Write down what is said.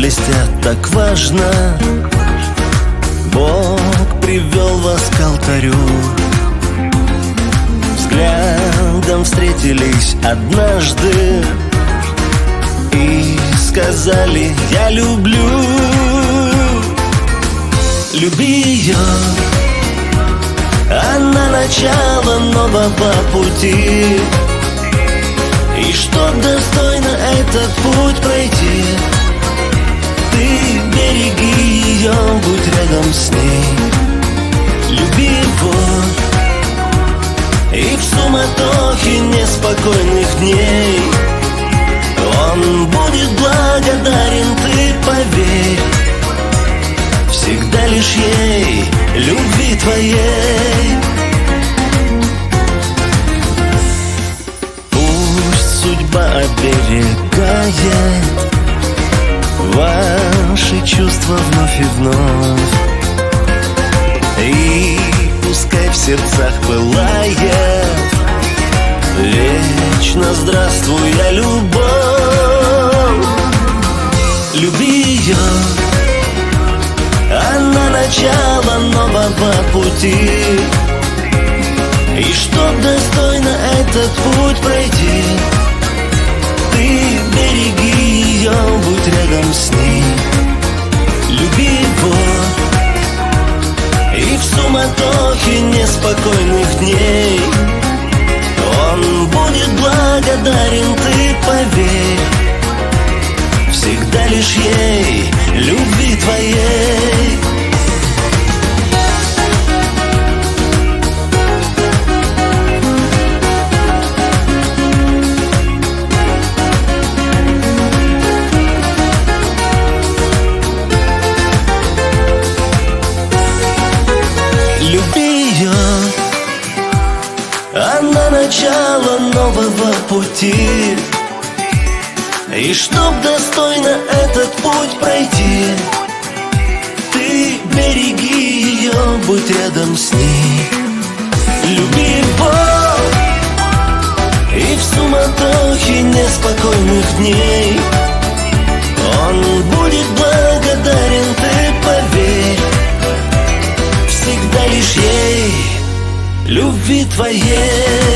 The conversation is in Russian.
блестят так важно. Бог привел вас к алтарю, взглядом встретились однажды и сказали: я люблю. Люби ее, она начало нового пути. И чтоб достойно этот путь пройти, ты береги ее, будь рядом с ней. Люби его, и в суматохе неспокойных дней он будет благодарен, ты поверь. Всегда лишь ей, любви твоей. Пусть судьба оберегает ваши чувства вновь и вновь, и пускай в сердцах пылает вечно здравствуя любовь. Люби ее, она начало нового пути. И чтоб достойно этот путь пройти, ты береги ее, будь рядом с ней. Люби его, и в суматохе неспокойных дней он будет благодарен, ты поверь. Всегда лишь ей, любви твоей. Люби ее, она начало нового пути. И чтоб достойно этот путь пройти, ты береги ее, будь рядом с ней. Люби его, и в суматохе неспокойных дней он будет благодарен, ты поверь. Всегда лишь ей, любви твоей.